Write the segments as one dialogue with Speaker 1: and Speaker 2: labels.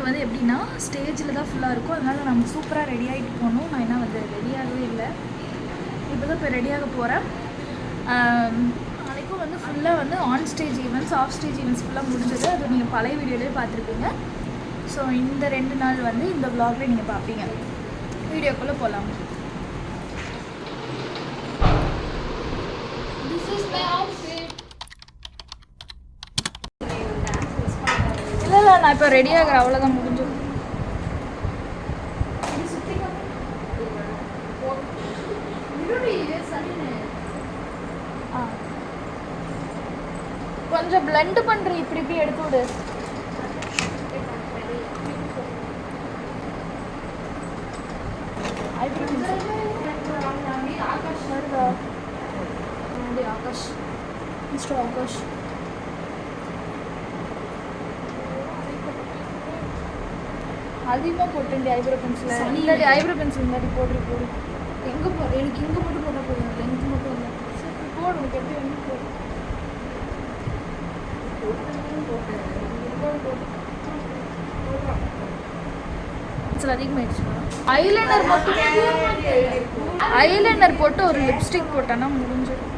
Speaker 1: வந்து எப்படின்னா ஸ்டேஜில் தான் ஃபுல்லாக இருக்கும். அதனால் நம்ம சூப்பராக ரெடி ஆகிட்டு போகணும். நான் என்ன வந்து ரெடியாகவே இல்லை, இப்போ தான் இப்போ ரெடியாக போகிறேன். நாளைக்கும் வந்து ஃபுல்லாக வந்து on stage events, off stage events ஃபுல்லாக முடிஞ்சது. அது நீங்கள் பழைய வீடியோலேயே பார்த்துருப்பீங்க. ஸோ இந்த 2 நாள் வந்து இந்த vlogல நீங்கள் பார்ப்பீங்க. வீடியோக்குள்ளே போகலாம். இல்லை நான் இப்போ ரெடி ஆகிறேன், அவ்வளோதான் முடிஞ்சு. கொஞ்சம் பிளெண்ட் பண்ணுற இப்படி இப்படி எடுத்து விடு. ஆகாஷ் மிஸ்டர் ஆகாஷ் அதிகமாக போட்டேன் ஐப்ரோ பென்சில். இல்லாடி ஐப்ரோ பென்சில் மாதிரி போடு. எங்கே போடுற? எனக்கு இங்கே மட்டும் போட்டால் போதும், லென்த் மட்டும் இல்லை. சரி போடு, உனக்கு எப்படி வந்து போடு. அதிகமாகிடுச்சு. ஐலைனர் போட்டு ஒரு லிப்ஸ்டிக் போட்டேன்னா முடிஞ்சிடும்.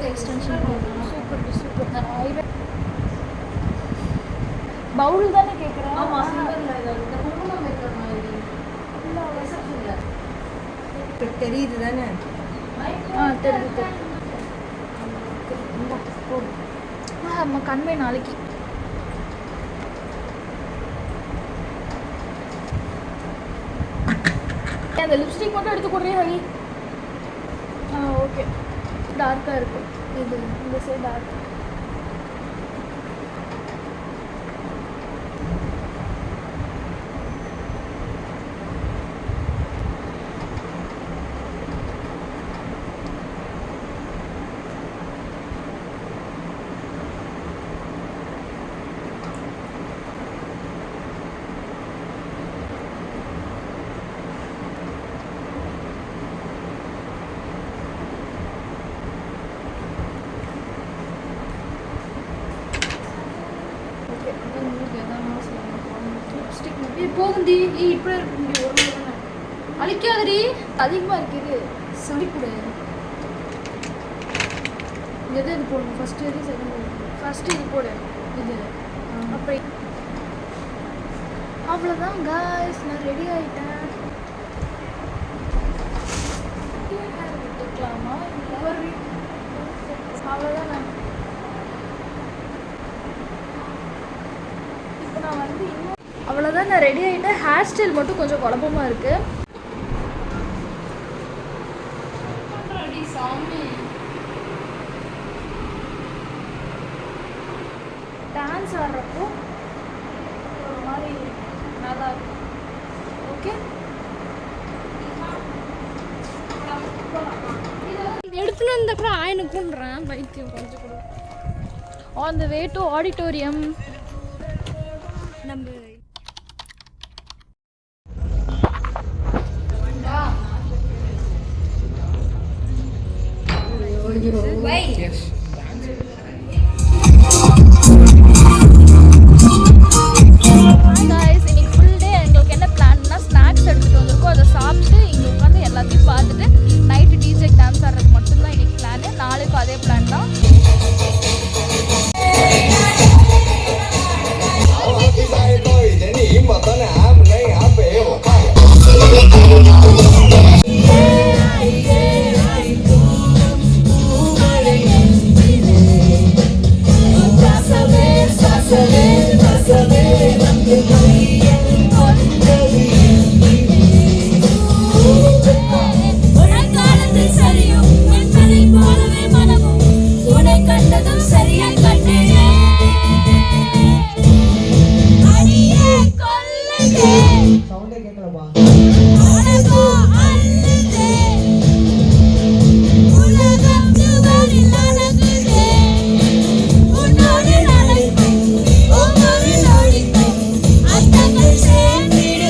Speaker 1: எக்ஸ்டென்ஷன் சூப்பர் தான். பவுல் தானே கேட்குறேன்.
Speaker 2: தெரியுது தானே?
Speaker 1: தெரியுது. நம்ம கண்மை நாளைக்கு அந்த லிப்ஸ்டிக் மட்டும் எடுத்து கொடுறேன் ஹரி. ஓகே, டார்க்காக இருக்கு இது, இந்த சைடு டார்க். போகுந்தி இப்படி இருக்க முடியும். ஒரு தானே அழிக்காதடி, அதிகமாக இருக்குது. சளி கூட எது இது போடணும்? ஃபஸ்ட்டு எது, செகண்ட் எது? ஃபஸ்ட்டு இது போடு. இது அப்படி அவ்வளோதான் காய்ஸ், நான் ரெடி ஆகிட்டேன். விட்டுக்கலாமா? அவ்வளோதான். நான் இப்போ நான் வந்து இன்னும் அவ்வளோதான், நான் ரெடி ஆகிட்டேன். ஹேர் ஸ்டைல் மட்டும் கொஞ்சம் குழப்பமாக இருக்குது. டான்ஸ் ஆடுறப்போ ஒரு மாதிரி நல்லா இருக்கும். ஓகே,
Speaker 3: எடுத்துன்னு வந்தப்பறம் ஆயனுக்குன்றேன் பைத்தியம் கொஞ்சம் கூட.
Speaker 1: On the way to auditorium.
Speaker 3: நம்ம
Speaker 2: Yes.
Speaker 1: இன்னைக்கு ஃபுல் டே எங்களுக்கு என்ன பிளான்னா, ஸ்நாக்ஸ் எடுத்துகிட்டு வந்திருக்கோம், அதை சாப்பிட்டு இங்கே உட்காந்து எல்லாத்தையும் பார்த்துட்டு நைட்டு டிஜே டான்ஸ் ஆடுறது மட்டும்தான் இன்னைக்கு பிளான். நாளைக்கும் அதே பிளான் தான்.
Speaker 4: உன்னோடு நடக்கும் ஒவ்வொரு நொடிக்கும் அர்த்தங்கள் சேர்ந்திடும்.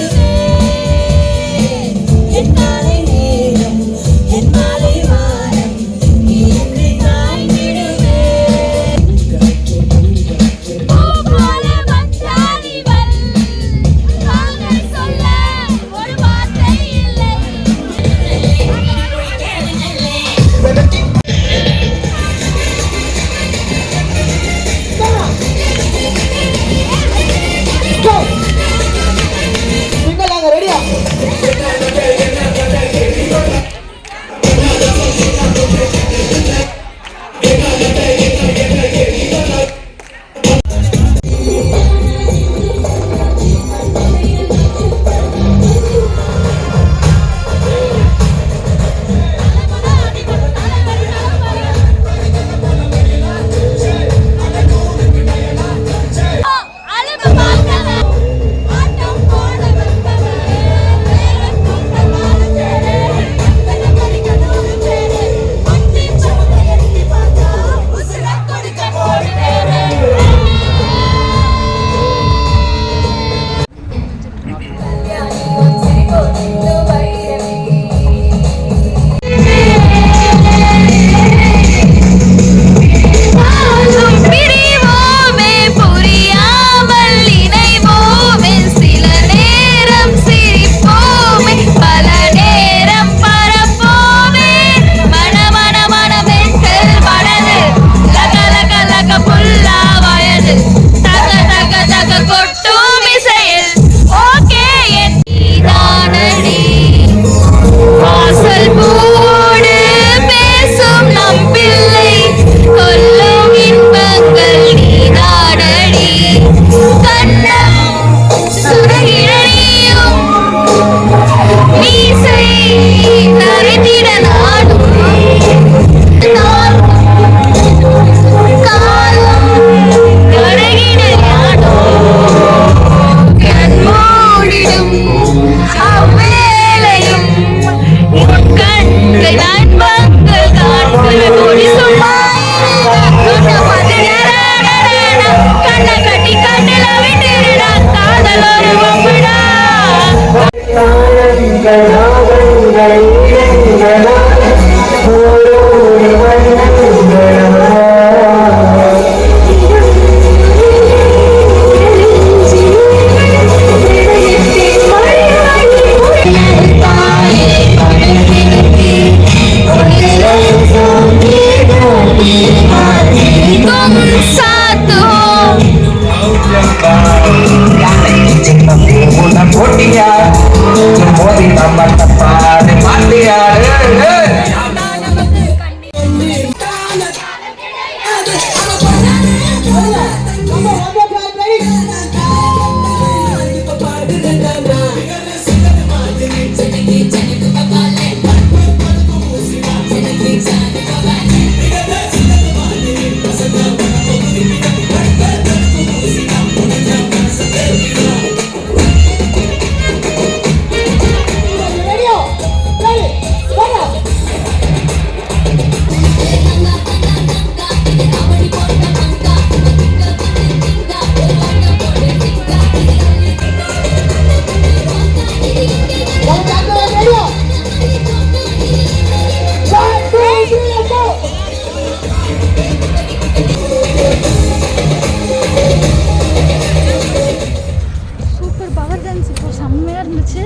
Speaker 1: சூப்பர் பவர் டான்ஸ் இப்போ செம்மையாக இருந்துச்சு.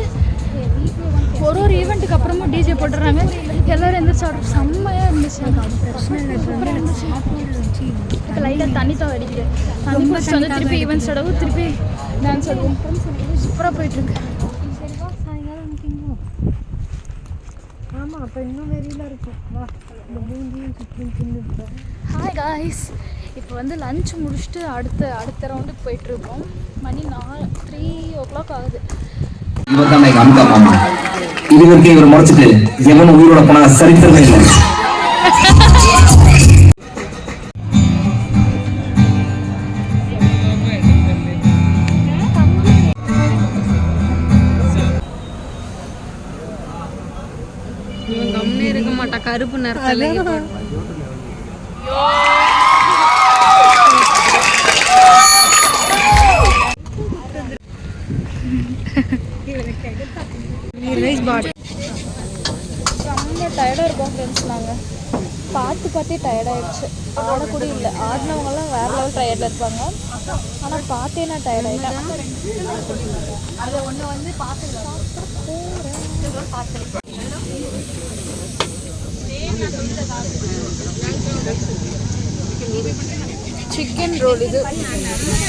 Speaker 1: ஒரு ஈவெண்ட்டுக்கு அப்புறமும் டிஜே போட்டுறாங்க, எல்லோரும் எந்திரிச்சு ஆடுறோம். செம்மையாக இருந்துச்சு. சூப்பராக இருந்துச்சு. இப்போ லைட்டாக தண்ணி தான் அடிக்குது. தண்ணி குடிச்சிட்டு வந்து திருப்பி ஈவெண்ட்ஸ் ஆடவும் திருப்பி டான்ஸ் ஆடுவோம். சூப்பராக போயிட்டுருக்கு.
Speaker 2: ஆமாம், அப்போ இன்னும் வெறியில் இருக்கும். வா, இந்த பூந்தியும் சுற்றி தின்னு.
Speaker 1: ஹாய் காய்ஸ், இப்போ வந்து லஞ்ச் முடிச்சுட்டு அடுத்த ரவுண்டுக்கு போயிட்டுருக்கோம். மணி 3 ஆகுது.
Speaker 4: இவர்தான் எங்க அமுதா மாமா. இதுவரைக்கும் இவர் முறைச்சிட்டு எவனும் உயிரோட போனா சரித்திரமே இல்லை.
Speaker 3: கம்னே இருக்க மாட்டா, கருப்பு நிறத்துல
Speaker 1: செம்ம டயர்டாக இருக்கோம் ஃப்ரெண்ட்ஸ். நாங்கள் பார்த்தே டயர்டாகிடுச்சு. ஆடக்கூட இல்லை. ஆடினவங்கலாம் வேறு லெவல் டயர்டில் இருப்பாங்க. ஆனால் பார்த்தே நான் டயர்டாகிட்டேன். அதை ஒன்று வந்து சிக்கன் ரோல் இது.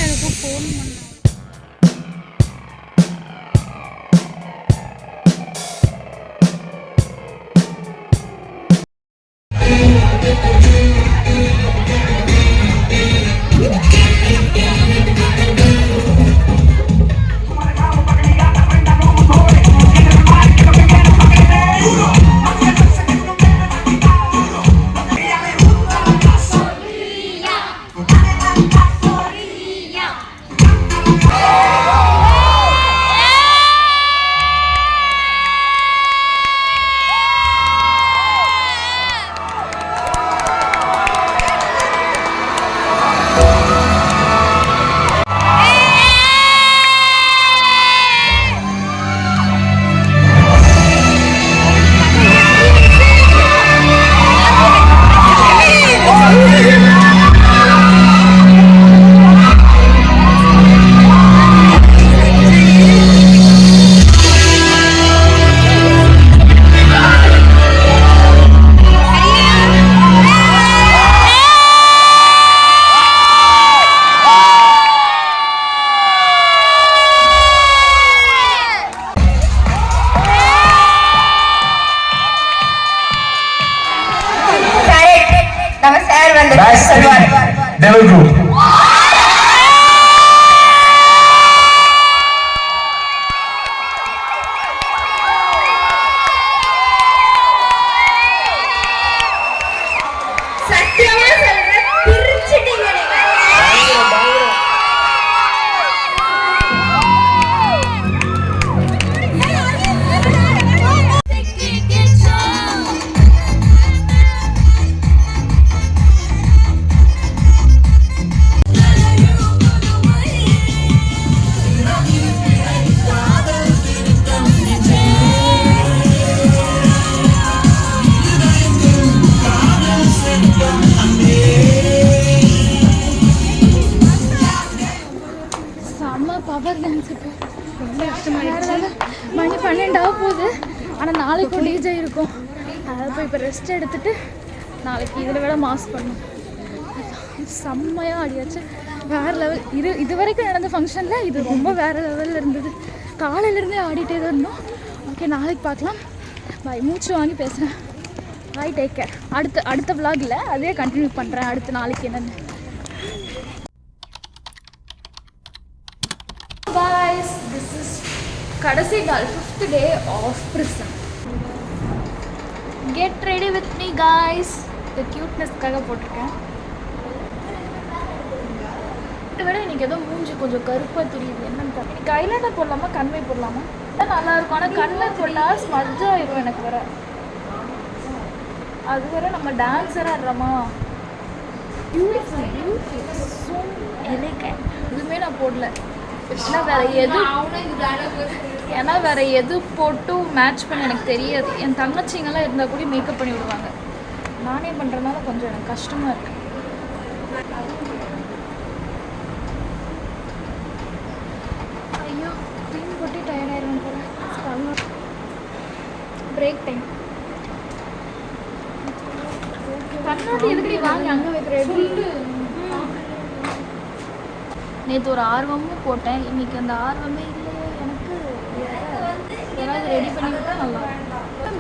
Speaker 1: எனக்கு ஃபோன் பண்ண
Speaker 4: Devil Group.
Speaker 1: மணி 12 ஆக போகுது. ஆனால் நாளைக்கும் டிஜே இருக்கும். அதை போய் இப்போ ரெஸ்ட் எடுத்துட்டு நாளைக்கு இதில் விட மாஸ் பண்ணும். செம்மையாக ஆடியாச்சு. வேறு லெவல். இது வரைக்கும் நடந்த ஃபங்க்ஷனில் இது ரொம்ப வேறு லெவலில் இருந்தது. காலையிலேருந்தே ஆடிட்டே தான் இருந்தோம். ஓகே, நாளைக்கு பார்க்கலாம். பாய். மூச்சு வாங்கி பேசுகிறேன். பாய், டேக் கேர். அடுத்த விலாகில் அதே கண்டினியூ பண்ணுறேன். அடுத்து நாளைக்கு என்னென்னு. Guys, this is கடைசி நாள் 5th day of prison. Get ready with me guys. இந்த கியூட்னஸ்க்காக போட்டிருக்கேன். இதை விட இன்னைக்கு ஏதோ மூஞ்சி கொஞ்சம் கருப்பாக தெரியுது. என்னன்னு தெரியல. இன்னைக்கு ஐலைனர் போடலாமா கண்மை போடலாமா? நல்லா இருக்கும். ஆனால் கண்மை போட்டால் ஸ்மஜ் ஆயிடும் எனக்கு வேற. அது வேற நம்ம டான்ஸராக ஆடுறோமா. Beautiful so elegant. இதுவுமே நான் போடல. ஏன்னா வேற எது போட்டும் மேட்ச் பண்ண எனக்கு தெரியாது. என் தங்கச்சிங்கெல்லாம் இருந்தால் கூட மேக்கப் பண்ணி விடுவாங்க. நானே பண்ணுறதுனால கொஞ்சம் எனக்கு கஷ்டமாக இருக்கு. ஐயோ, க்ரீம் போட்டு டயர்டாயிரும் போல. Break time. கண்ணாடி எதுக்கு வாங்க அங்கே வைக்கிற? நேற்று ஒரு ஆர்வமும் போட்டேன். இன்றைக்கி அந்த ஆர்வமே இல்லையே எனக்கு. ஏதாவது ரெடி பண்ணிவிட்டால் நல்லா.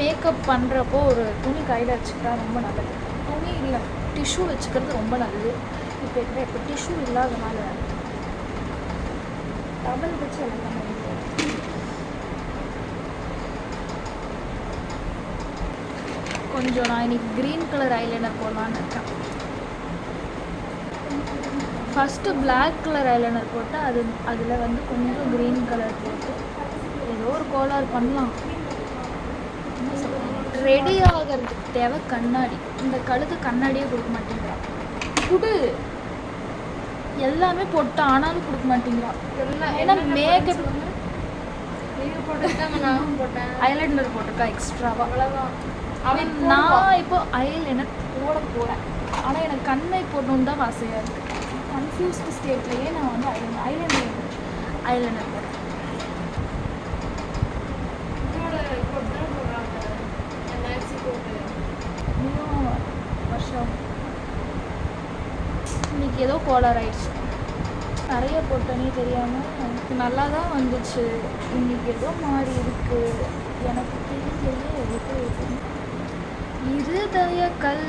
Speaker 1: மேக்கப் பண்ணுறப்போ ஒரு துணி கையில் வச்சுக்கிட்டா ரொம்ப நல்லது. துணி இல்லை, டிஷ்யூ வச்சுக்கிறது ரொம்ப நல்லது. இப்போ டிஷ்யூ இல்லாதனால டபுள் வச்சு எல்லாம் கொஞ்சம் நான் இன்றைக்கி க்ரீன் கலர் ஐலைனர் போடலான்னு இருக்கேன். ஃபஸ்ட்டு பிளாக் கலர் ஐலைனர் போட்டு அதில் வந்து கொஞ்சம் க்ரீன் கலர் போட்டு ஏதோ ஒரு கோளாறு பண்ணலாம். ரெடி ஆகிறதுக்கு தேவை கண்ணாடி. இந்த கழுத்து கண்ணாடியே கொடுக்க மாட்டேங்கிறான். குடு எல்லாமே போட்டு ஆனாலும் கொடுக்க மாட்டேங்கிறான். எல்லாம் ஏன்னா மேக்கப் ஐலைனர் போட்டிருக்கா எக்ஸ்ட்ராவாக. அவ்வளோதான். அவன் நான் இப்போ ஐலைனர் போட போகிறேன். ஆனால் எனக்கு கண்ணை போடணுன்னு தான் ஆசையாக இருக்குது. கன்ஃபியூஸ்டு ஸ்டேட்லேயே நான் வந்து ஐலைனர் போடுறேன். இன்னும் வருஷம் இன்னைக்கு ஏதோ கோளாறு ஆயிடுச்சு. நிறைய போட்டனே தெரியாமல் எனக்கு நல்லா தான் வந்துச்சு. இன்னைக்கு ஏதோ மாறி இருக்கு. எனக்கு தெரியலையே எதுக்கு இருதய கல்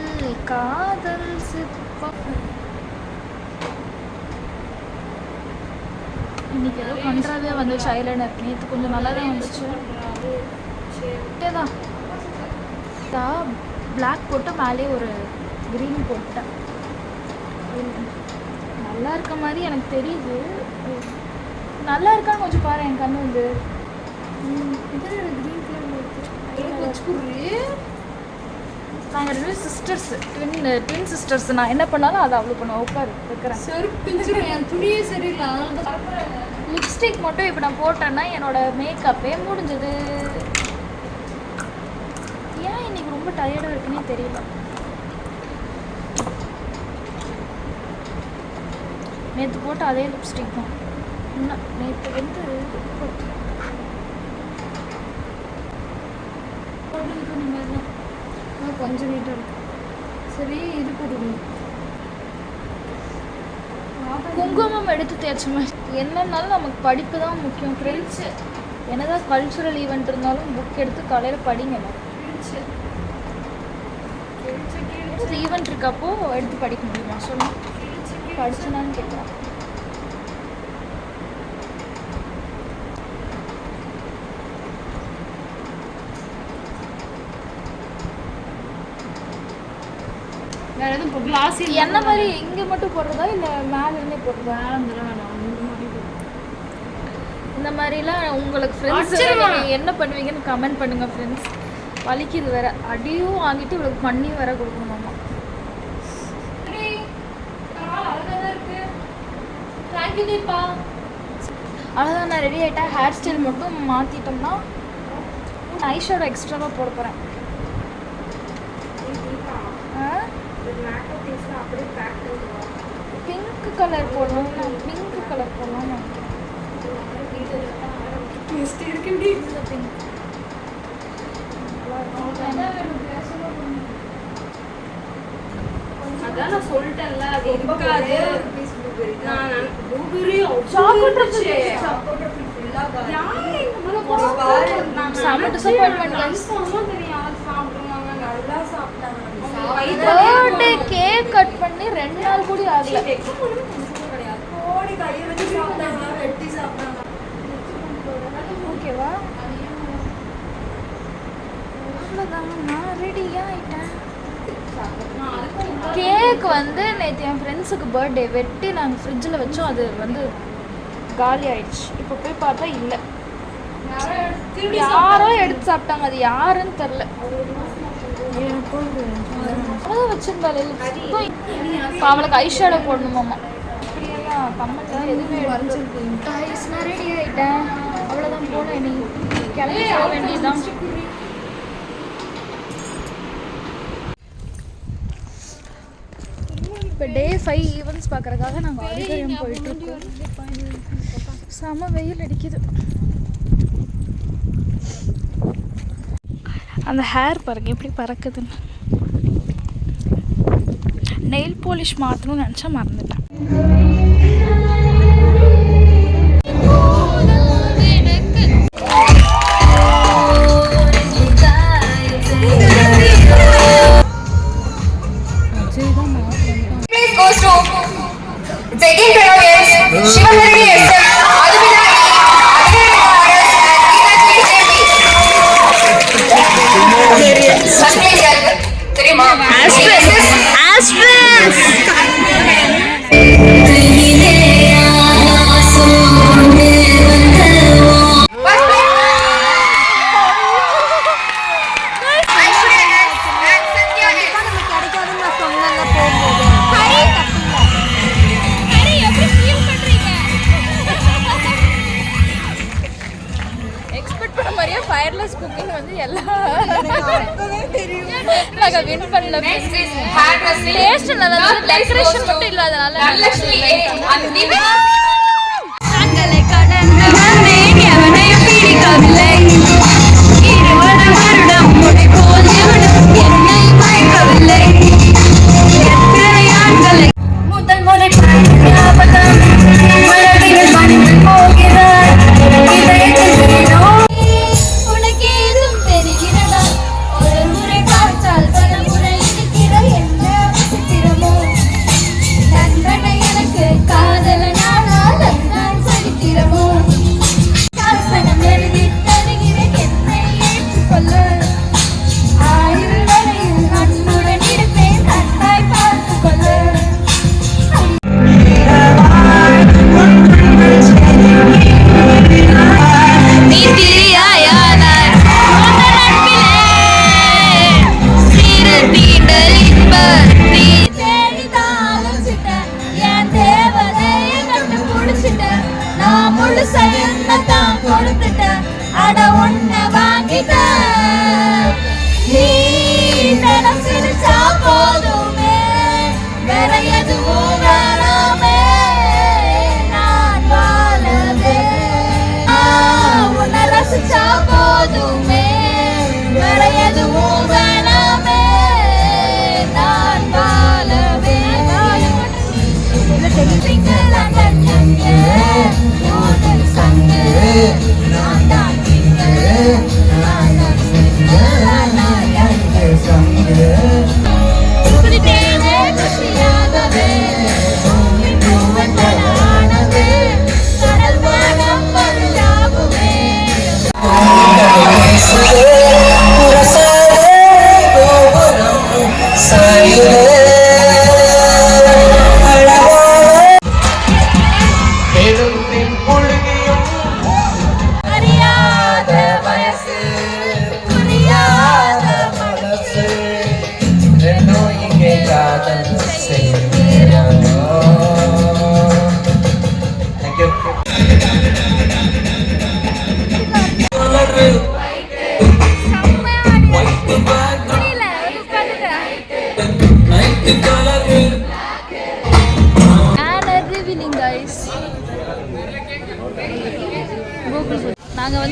Speaker 1: காதல் சிற்பம். இன்றைக்கி ஏதோ கன்றாவே வந்துச்சு ஐலைனர். நேற்று கொஞ்சம் நல்லா தான் வந்துச்சு. தான் பிளாக் போட்டு மேலே ஒரு க்ரீன் போட்டேன். நல்லா இருக்க மாதிரி எனக்கு தெரியுது. நல்லா இருக்கான்னு கொஞ்சம் பாரு. என் கண்ணு வந்து க்ரீன் கலர் வச்சு. நாங்கள் 2 சிஸ்டர்ஸ், ட்வின் சிஸ்டர்ஸ். நான் என்ன பண்ணாலும் அதை அவ்வளோ பண்ணுவேன். உட்காரு வைக்கிறேன். என் துணியே சரியில்லை. லிப்ஸ்டிக் மட்டும் இப்போ நான் போட்டேன்னா என்னோட மேக்கப்பே முடிஞ்சது. ஏன் இன்னைக்கு ரொம்ப டயர்டாக இருக்குன்னே தெரியல. நேற்று போட்ட அதே லிப்ஸ்டிக் தான். நேற்று வந்து கொஞ்சம் நீட்டாக இருக்கு. சரி, இது போட்டுக்கணும். குங்குமம் எடுத்து தேய்ச்ச மாதிரி. என்னன்னாலும் நமக்கு படிப்பு தான் முக்கியம் ஃப்ரெண்ட்ஸ். என்னதான் கல்ச்சுரல் ஈவெண்ட் இருந்தாலும் புக் எடுத்து காலையில் படிங்க. ஈவெண்ட் இருக்கப்போ எடுத்து படிக்க முடியுமா சொல்லுங்க? படிச்சுனான்னு கேட்குறேன். வேற எதுவும் கிளாஸ் என்ன மாதிரி இங்கே மட்டும் போடுறதா இல்லை மேலேருந்தே போடுறதா? இந்த மாதிரிலாம் உங்களுக்கு ஃப்ரெண்ட்ஸ் என்ன பண்ணுவீங்கன்னு கமெண்ட் பண்ணுங்கள் ஃப்ரெண்ட்ஸ். வலிக்குது வேற. அடியும் வாங்கிட்டு இவளுக்கு பண்ணி வேற கொடுக்கணுமாம்மா. அவ்வளோதான், நான் ரெடி ஆகிட்டேன். ஹேர் ஸ்டைல் மட்டும் மாற்றிட்டோம்னா ஐ ஷேடோ எக்ஸ்ட்ராவாக போட போகிறேன். பிங்க் கலர் போடணும். பிங்க் கலர் போடலாம்.
Speaker 3: அதான் நான் சொல்லிட்டேன்ல அது இருக்காது. நான் ப்ளூபெர்ரி சாக்லேட் இருந்துச்சு.
Speaker 1: செம disappointment guys. Birthday cake cut பண்ணி 2 நாள் கூட ஆகல. ஓகேவா? அவ்வளோதான், நான் ரெடி ஆயிட்டேன். கேக் வந்து நேற்று என் ஃப்ரெண்ட்ஸுக்கு பர்த்டே வெட்டி நாங்கள் ஃப்ரிட்ஜில் வச்சோம். அது வந்து காலி ஆயிடுச்சு. இப்போ போய் பார்த்தா இல்லை, யாரோ எடுத்து சாப்பிட்டாங்க. அது யாருன்னு தெரில. அவ்வளோதான் வச்சிருந்தாள். இப்போ அவளுக்கு ஐஷேடோ போடணுமாம்மா. இப்படியெல்லாம் கம்மல்லாம் எதுவுமே கைஸ், நான் ரெடி ஆகிட்டேன். அவ்வளோதான், போனேன். நீ கிளம்பி போக வேண்டியதுதான். இப்போ டே 5 ஈவெண்ட்ஸ் பார்க்குறதுக்காக நாங்கள் ஆடிட்டோரியம் போயிட்டுருக்கோம். செம வெயில் அடிக்குது. அந்த ஹேர் பாருங்க எப்படி பறக்குதுன்னு. நெயில் பாலிஷ் மாற்றணும்னு நினச்சா மறந்துட்டேன்.
Speaker 5: Second players, Shivaharani SM, Adubina
Speaker 1: wireless cooking வந்து எல்லாம் நாங்கள் வின் பண்ணல. டேஸ்ட் நல்லா இருந்தது, டெக்கரேஷன் மட்டும் இல்லாதனால. தங்களை கடந்த வந்தேன், எவனையும் பிடிக்கவில்லை. 20 வருடம் முடி போல் எவனும் என்னை மயக்கவில்லை. எத்தனை ஆண்களை முதல் முறை ஞாபகம் மனதில் வந்து போகிறார். இதயத்தில்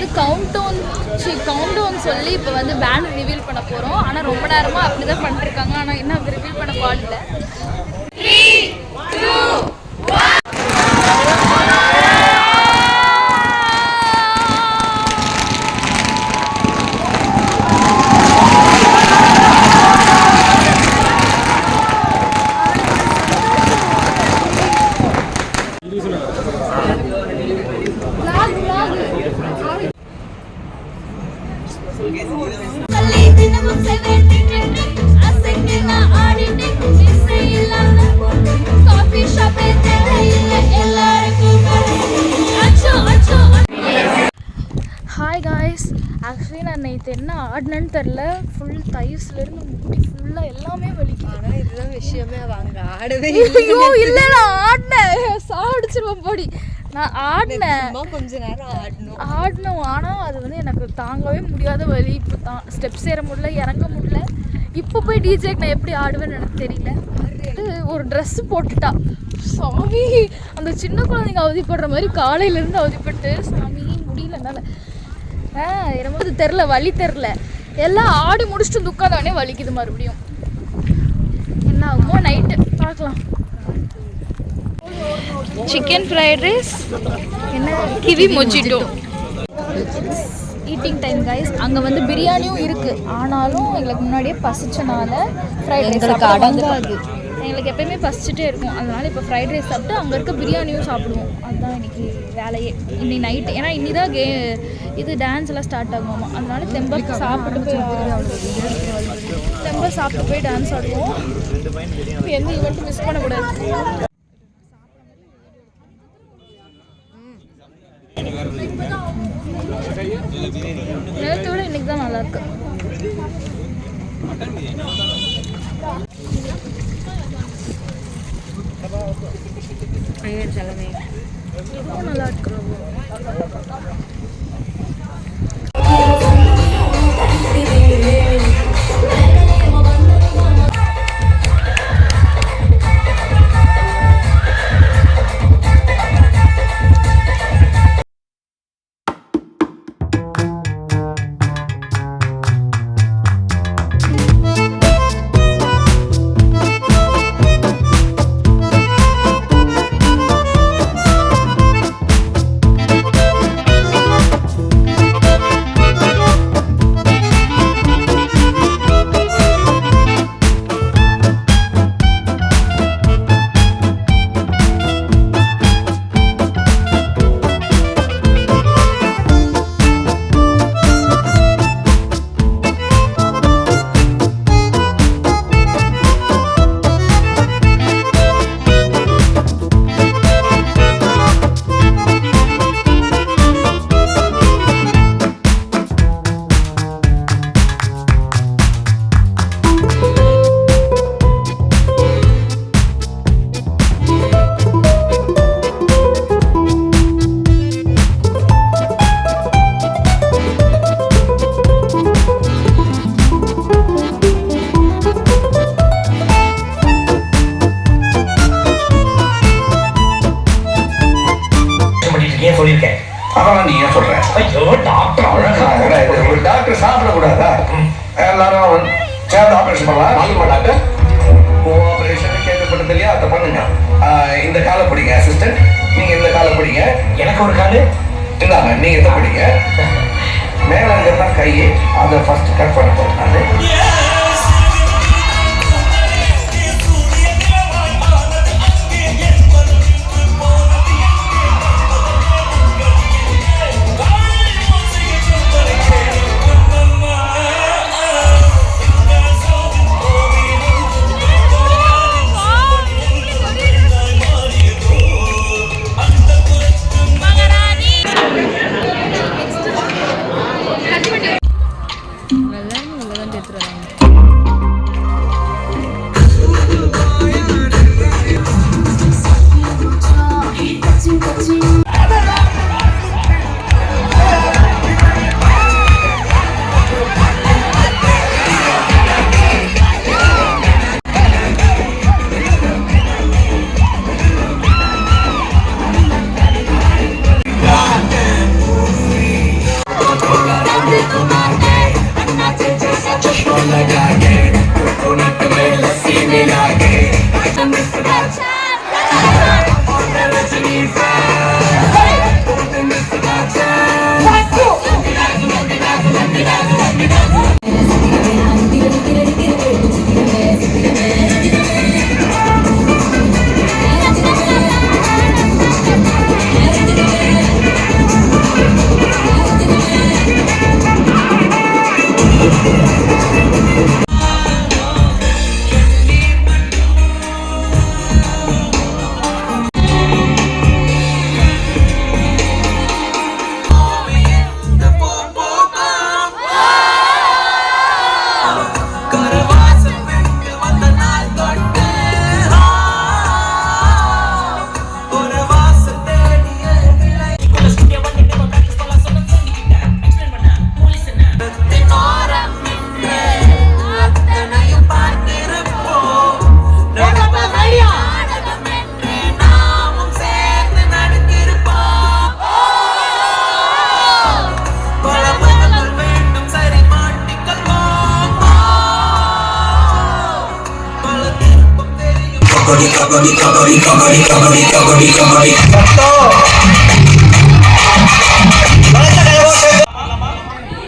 Speaker 1: வந்து கவுண்ட் டவுன் சொல்லி இப்போ வந்து பேண்ட் ரிவீல் பண்ண போகிறோம். ஆனால் ரொம்ப நேரமாக அப்படி தான் பண்ணிருக்காங்க. ஆனால் இன்னும் அது ரிவீல் பண்ண பாடல. 3, 2, 1. ஹாய் காய்ஸ், ஆக்சுவலி நான் நேற்று என்ன ஆடினேன்னு தெரில. ஃபுல் தைஸ்லேருந்து முடி ஃபுல்லாக எல்லாமே வலிக்குது.
Speaker 2: ஆனால் இதுதான் விஷயமே, அவங்க ஆடவே
Speaker 1: ஐயோ இல்லை, நான் ஆடினேன், சாப்பிடுச்சிருவேன் போடி. நான் ஆடினேன்,
Speaker 2: கொஞ்ச நேரம்
Speaker 1: ஆடணும். ஆனால் அது வந்து எனக்கு தாங்கவே முடியாத வலி. இப்போ தான் ஸ்டெப்ஸ் ஏற முடியல, இறங்க முடியல. இப்போ போய் டிஜேக்கு நான் எப்படி ஆடுவேன்னு எனக்கு தெரியல. ஒரு ட்ரெஸ்ஸு போட்டுட்டா சாமி, அந்த சின்ன குழந்தைங்க அவதிப்படுற மாதிரி காலையிலேருந்து அவதிப்பட்டு சாமி முடியல என்னால். என்னமோது தெரில, வலி தெரில. எல்லாம் ஆடி முடிச்சுட்டு உட்காந்தோடனே வலிக்குது மறுபடியும். என்ன ஆகுமோ நைட்டு பார்க்கலாம். சிக்கன் ஃப்ரைட் ரைஸ், என்ன kiwi mojito. Eating time guys. அங்கே வந்து பிரியாணியும் இருக்குது. ஆனாலும் எங்களுக்கு முன்னாடியே பசிச்சனால ஃப்ரைட் ரைஸ் அடங்காது. எங்களுக்கு எப்பயுமே பசிச்சுட்டே இருக்கும். அதனால் இப்போ ஃப்ரைட் ரைஸ் சாப்பிட்டு அங்கே இருக்க பிரியாணியும் சாப்பிடுவோம். அதுதான் இன்றைக்கி வேலையே, இன்னைக்கு நைட்டு. ஏன்னா இன்னி தான் இது டான்ஸ் எல்லாம் ஸ்டார்ட் ஆகுமாமா. அதனால தெம்ப சாப்பிட்டு போய் டான்ஸ் ஆடுவோம். எந்த ஈவெண்ட்டும் மிஸ் பண்ணக்கூடாது. நேற்றை விட இன்னைக்கு தான் நல்லா இருக்கு. இதுவும் நல்லா இருக்கு.
Speaker 4: சொல்லியிருக்கேன். அதெல்லாம் நீ ஏன் சொல்ற? ஐயோ டாக்டர் ஒரு டாக்டர் சாப்பிடக்கூடாதா? எல்லாரும் சேர்ந்து ஆபரேஷன் பண்ணலாம். நாலுமா டாக்டர் ஆபரேஷன் கேள்விப்பட்டது இல்லையா? அதை பண்ணுங்க. இந்த காலை பிடிங்க அசிஸ்டன்ட், நீங்க இந்த காலை பிடிங்க. எனக்கு ஒரு காலு இந்தாங்க, நீங்க இதை பிடிங்க. மேல இருக்கிறதான் கையை, அதை ஃபர்ஸ்ட் கட் பண்ண போறாங்க.
Speaker 6: लगा के कोकोनट में लस्सी मिला के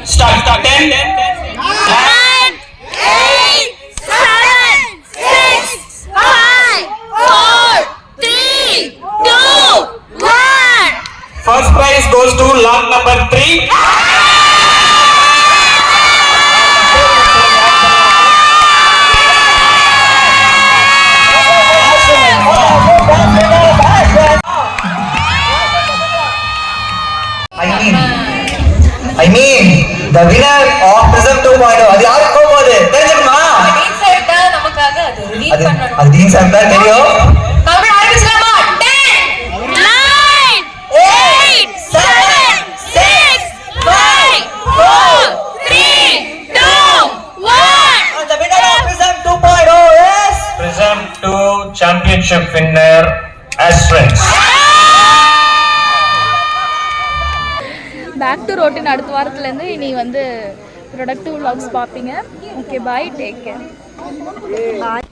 Speaker 7: Start 10 First prize goes to lot number 3.
Speaker 6: I mean, the winner of Prism 2.0 அது யாருக்கு போகுது தெரிஞ்சுக்குமா?
Speaker 5: டீன் சார் தான் நமக்காக அது ரீட் பண்ணனும்.
Speaker 6: அது டீன் சார் தான் தெரியும்.
Speaker 5: Count ஆரம்பிச்சலாமா? 10 9 8 7 6 5 4 3 2 1
Speaker 6: The winner of Prism 2.0 is
Speaker 7: Prism 2 championship winner Astrans.
Speaker 1: Back to routine அடுத்த வாரத்துலேருந்து இனி வந்து ப்ரொடக்டிவ் vlogs பார்ப்பீங்க. Okay bye, take care.